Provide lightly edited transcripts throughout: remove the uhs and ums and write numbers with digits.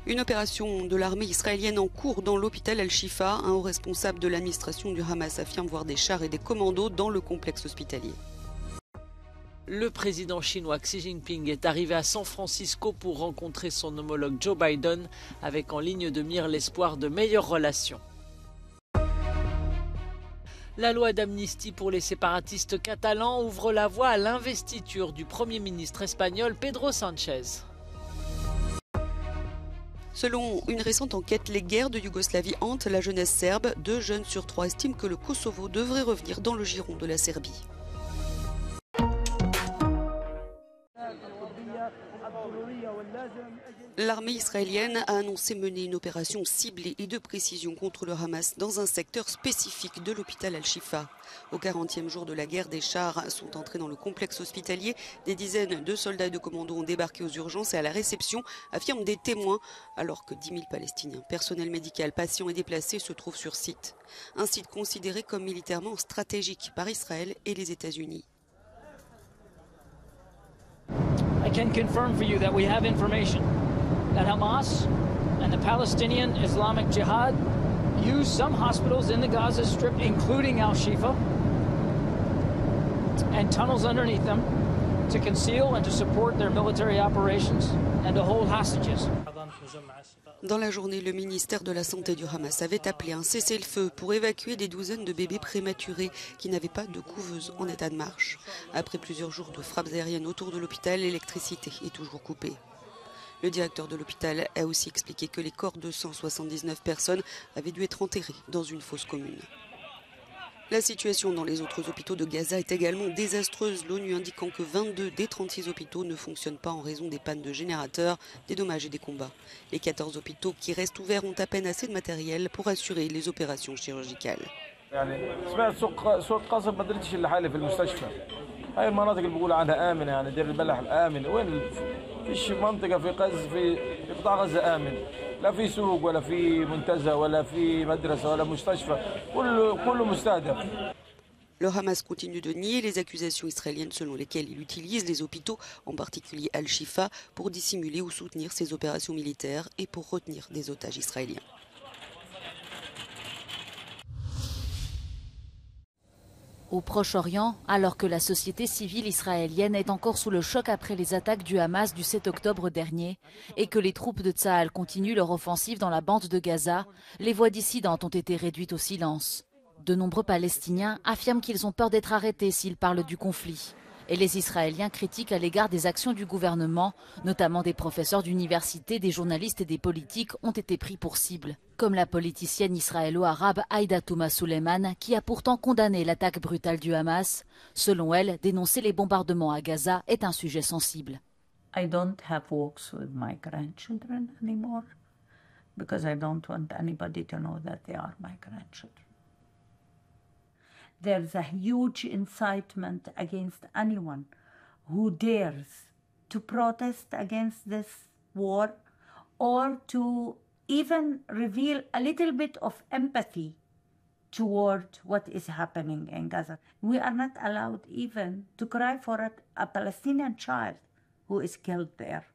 Une opération de l'armée israélienne en cours dans l'hôpital Al-Shifa. Un haut responsable de l'administration du Hamas affirme voir des chars et des commandos dans le complexe hospitalier. Le président chinois Xi Jinping est arrivé à San Francisco pour rencontrer son homologue Joe Biden, avec en ligne de mire l'espoir de meilleures relations. La loi d'amnistie pour les séparatistes catalans ouvre la voie à l'investiture du Premier ministre espagnol Pedro Sánchez. Selon une récente enquête, les guerres de Yougoslavie hantent la jeunesse serbe. 2 jeunes sur 3 estiment que le Kosovo devrait revenir dans le giron de la Serbie. L'armée israélienne a annoncé mener une opération ciblée et de précision contre le Hamas dans un secteur spécifique de l'hôpital Al-Shifa. Au 40e jour de la guerre, des chars sont entrés dans le complexe hospitalier. Des dizaines de soldats et de commandos ont débarqué aux urgences et à la réception, affirment des témoins, alors que 10 000 Palestiniens, personnel médical, patients et déplacés se trouvent sur site. Un site considéré comme militairement stratégique par Israël et les États-Unis. I can confirm for you that we have information that Hamas and the Palestinian Islamic Jihad use some hospitals in the Gaza Strip, including Al-Shifa, and tunnels underneath them to conceal and to support their military operations and to hold hostages. Dans la journée, le ministère de la Santé du Hamas avait appelé un cessez-le-feu pour évacuer des douzaines de bébés prématurés qui n'avaient pas de couveuse en état de marche. Après plusieurs jours de frappes aériennes autour de l'hôpital, l'électricité est toujours coupée. Le directeur de l'hôpital a aussi expliqué que les corps de 179 personnes avaient dû être enterrés dans une fosse commune. La situation dans les autres hôpitaux de Gaza est également désastreuse, l'ONU indiquant que 22 des 36 hôpitaux ne fonctionnent pas en raison des pannes de générateurs, des dommages et des combats. Les 14 hôpitaux qui restent ouverts ont à peine assez de matériel pour assurer les opérations chirurgicales. هاي المناطق اللي بيقولوا عنها آمنة يعني دير البلح الآمن وين فيش منطقة في غزة في قطاع غزة آمن لا في سوق ولا في منتزه ولا في مدرسة ولا مستشفى كله مستهدف. Le Hamas continue de nier les accusations israéliennes selon lesquelles il utilise les hôpitaux, en particulier Al-Shifa, pour dissimuler ou soutenir ses opérations militaires et pour retenir des otages israéliens. Au Proche-Orient, alors que la société civile israélienne est encore sous le choc après les attaques du Hamas du 7 octobre dernier et que les troupes de Tsahal continuent leur offensive dans la bande de Gaza, les voix dissidentes ont été réduites au silence. De nombreux Palestiniens affirment qu'ils ont peur d'être arrêtés s'ils parlent du conflit. Et les Israéliens critiquent à l'égard des actions du gouvernement, notamment des professeurs d'université, des journalistes et des politiques ont été pris pour cible. Comme la politicienne israélo-arabe Aïda Touma Suleiman, qui a pourtant condamné l'attaque brutale du Hamas. Selon elle, dénoncer les bombardements à Gaza est un sujet sensible. I don't have walks with my grandchildren anymore because I don't want anybody to know that they are my grandchildren. There's a huge incitement against anyone who dares to protest against this war or to even reveal a little bit of empathy toward what is happening in Gaza. We are not allowed even to cry for a Palestinian child who is killed there.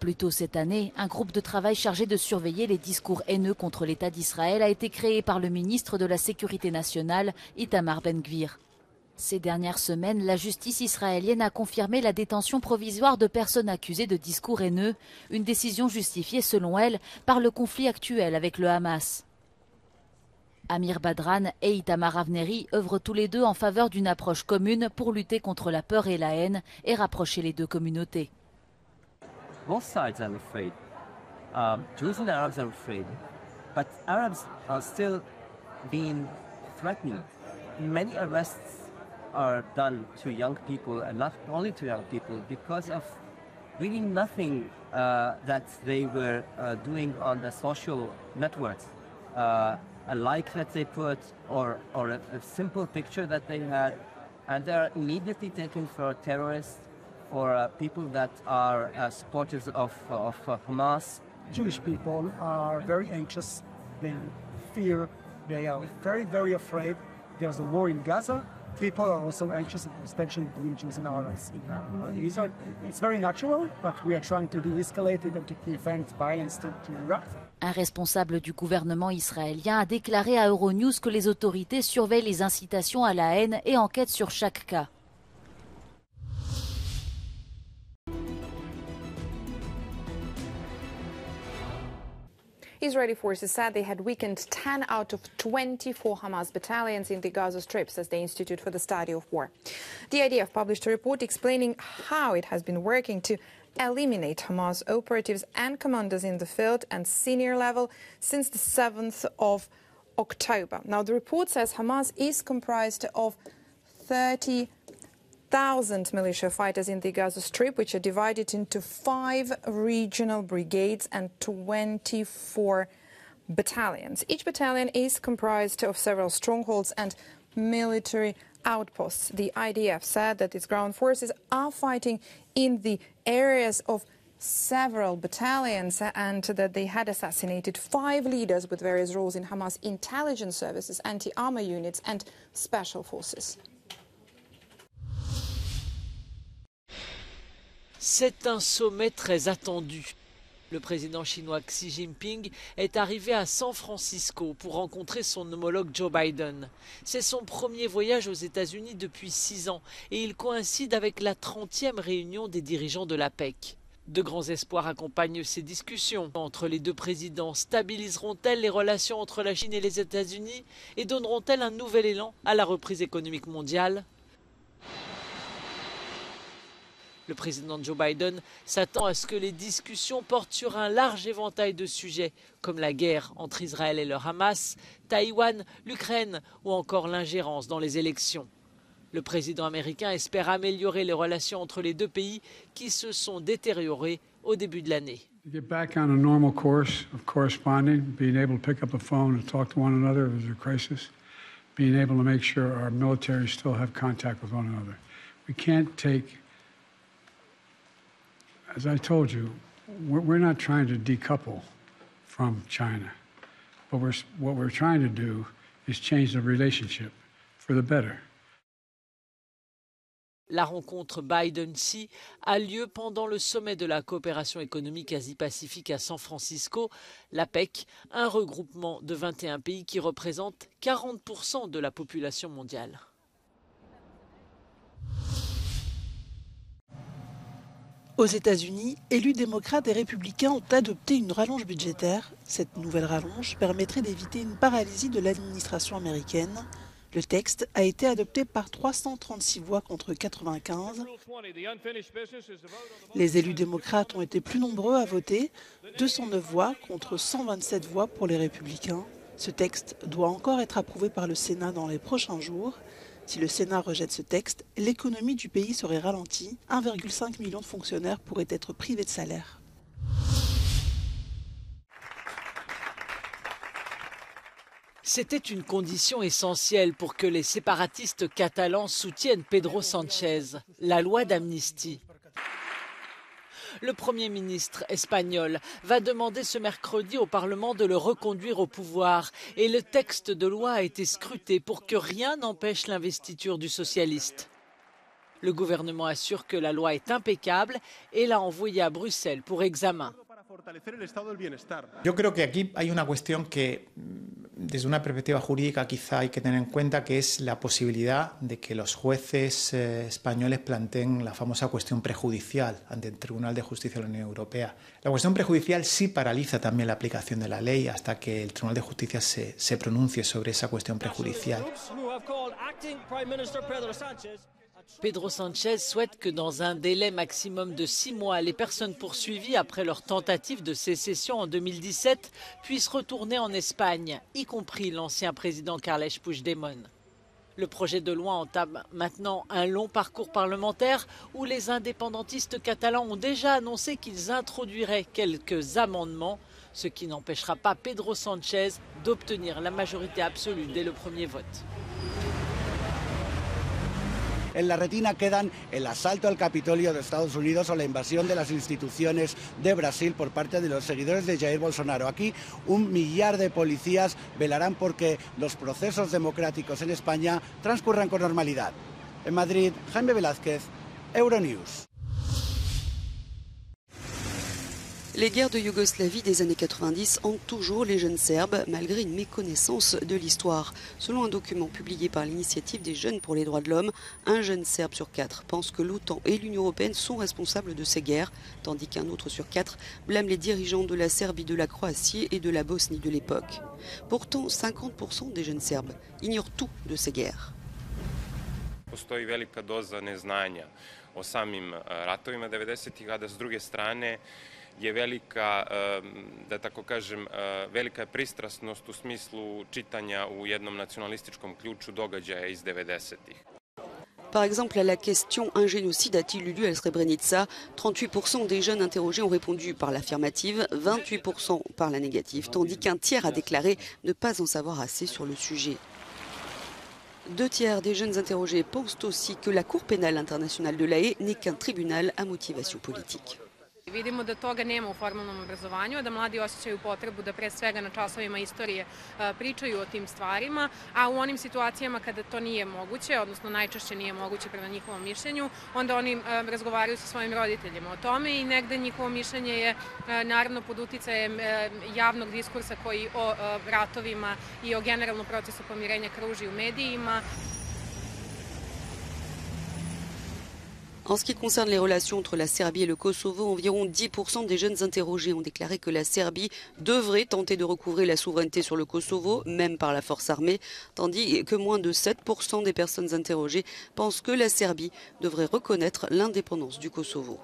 Plus tôt cette année, un groupe de travail chargé de surveiller les discours haineux contre l'État d'Israël a été créé par le ministre de la Sécurité nationale, Itamar Ben-Gvir. Ces dernières semaines, la justice israélienne a confirmé la détention provisoire de personnes accusées de discours haineux, une décision justifiée selon elle par le conflit actuel avec le Hamas. Amir Badran et Itamar Avneri œuvrent tous les deux en faveur d'une approche commune pour lutter contre la peur et la haine et rapprocher les deux communautés. Both sides, I'm afraid. Jews and Arabs are afraid. But Arabs are still being threatened. Many arrests are done to young people, and not only to young people, because of really nothing that they were doing on the social networks. A like that they put, or a simple picture that they had, and they're immediately taken for terrorists, or people that are supporters of Hamas. Jewish people are very anxious, they fear, they are very, very afraid. There's a war in Gaza, people are also anxious, especially the Jews in our It's very natural, but we are trying to de-escalate it and to prevent violence to erupt. Un responsable du gouvernement israélien a déclaré à Euronews que les autorités surveillent les incitations à la haine et enquêtent sur chaque cas. Israeli forces said they had weakened 10 out of 24 Hamas battalions in the Gaza Strip, says the Institute for the Study of War. The IDF published a report explaining how it has been working to eliminate Hamas operatives and commanders in the field and senior level since the 7th of October. Now, the report says Hamas is comprised of 30,000 militia fighters in the Gaza Strip, which are divided into 5 regional brigades and 24 battalions. Each battalion is comprised of several strongholds and military outposts. The IDF said that its ground forces are fighting in the areas of several battalions and that they had assassinated 5 leaders with various roles in Hamas intelligence services, anti-armor units and special forces. C'est un sommet très attendu. Le président chinois Xi Jinping est arrivé à San Francisco pour rencontrer son homologue Joe Biden. C'est son premier voyage aux États-Unis depuis 6 ans et il coïncide avec la 30e réunion des dirigeants de l'APEC. De grands espoirs accompagnent ces discussions entre les deux présidents. Stabiliseront-elles les relations entre la Chine et les États-Unis et donneront-elles un nouvel élan à la reprise économique mondiale ? Le président Joe Biden s'attend à ce que les discussions portent sur un large éventail de sujets, comme la guerre entre Israël et le Hamas, Taïwan, l'Ukraine ou encore l'ingérence dans les élections. Le président américain espère améliorer les relations entre les deux pays qui se sont détériorées au début de l'année. Get back on a normal course of corresponding, being able to pick up a phone and talk to one another if there's a crisis, being able to make sure our military still have contact with one another. We can't take, as I told you, we're not trying to decouple from China, but what we're trying to do is change the relationship for the better. La rencontre Biden-Xi a lieu pendant le sommet de la coopération économique Asie-Pacifique à San Francisco, l'APEC, un regroupement de 21 pays qui représente 40% de la population mondiale. Aux États-Unis, élus démocrates et républicains ont adopté une rallonge budgétaire. Cette nouvelle rallonge permettrait d'éviter une paralysie de l'administration américaine. Le texte a été adopté par 336 voix contre 95. Les élus démocrates ont été plus nombreux à voter, 209 voix contre 127 voix pour les républicains. Ce texte doit encore être approuvé par le Sénat dans les prochains jours. Si le Sénat rejette ce texte, l'économie du pays serait ralentie. 1,5 million de fonctionnaires pourraient être privés de salaire. C'était une condition essentielle pour que les séparatistes catalans soutiennent Pedro Sánchez, la loi d'amnistie. Le Premier ministre espagnol va demander ce mercredi au Parlement de le reconduire au pouvoir et le texte de loi a été scruté pour que rien n'empêche l'investiture du socialiste. Le gouvernement assure que la loi est impeccable et l'a envoyée à Bruxelles pour examen. Yo creo que aquí hay una cuestión que, desde una perspectiva jurídica, quizá hay que tener en cuenta, que es la posibilidad de que los jueces españoles planteen la famosa cuestión prejudicial ante el Tribunal de Justicia de la Unión Europea. La cuestión prejudicial sí paraliza también la aplicación de la ley hasta que el Tribunal de Justicia se pronuncie sobre esa cuestión prejudicial. Pedro Sánchez souhaite que dans un délai maximum de 6 mois, les personnes poursuivies après leur tentative de sécession en 2017 puissent retourner en Espagne, y compris l'ancien président Carles Puigdemont. Le projet de loi entame maintenant un long parcours parlementaire où les indépendantistes catalans ont déjà annoncé qu'ils introduiraient quelques amendements, ce qui n'empêchera pas Pedro Sánchez d'obtenir la majorité absolue dès le premier vote. en la retina quedan el asalto al Capitolio de Estados Unidos o la invasión de las instituciones de Brasil por parte de los seguidores de Jair Bolsonaro. Aquí 1 millar de policías velarán porque los procesos democráticos en España transcurran con normalidad. En Madrid, Jaime Velázquez, Euronews. Les guerres de Yougoslavie des années 90 hantent toujours les jeunes Serbes, malgré une méconnaissance de l'histoire. Selon un document publié par l'Initiative des Jeunes pour les droits de l'homme, un jeune Serbe sur 4 pense que l'OTAN et l'Union européenne sont responsables de ces guerres, tandis qu'un autre sur 4 blâme les dirigeants de la Serbie, de la Croatie et de la Bosnie de l'époque. Pourtant, 50% des jeunes Serbes ignorent tout de ces guerres. Postoji velika doza neznanja o samim ratovima 90-ih, a da s druge strane je velika, da tako kažem, velika je pristrasnost u smislu čitanja u jednom nacionalističkom ključu događaja iz 90-ih. Par exemple, à la question « Un génocide a-t-il eu lieu à Srebrenica ?», 38% des jeunes interrogés ont répondu par l'affirmative, 28% par la négative, tandis qu'un tiers a déclaré ne pas en savoir assez sur le sujet. 2 tiers des jeunes interrogés pensent aussi que la Cour pénale internationale de La Haye n'est qu'un tribunal à motivation politique. Vidimo da toga nema u formalnom obrazovanju, da mladi osjećaju potrebu da pre svega na časovima istorije pričaju o tim stvarima, a u onim situacijama kada to nije moguće, odnosno najčešće nije moguće prema njihovom mišljenju, onda oni razgovaraju sa svojim roditeljima o tome i negde njihovo mišljenje je naravno pod uticajem javnog diskursa koji o ratovima i o generalnom procesu pomirenja kruži u medijima. En ce qui concerne les relations entre la Serbie et le Kosovo, environ 10% des jeunes interrogés ont déclaré que la Serbie devrait tenter de recouvrer la souveraineté sur le Kosovo, même par la force armée, tandis que moins de 7% des personnes interrogées pensent que la Serbie devrait reconnaître l'indépendance du Kosovo.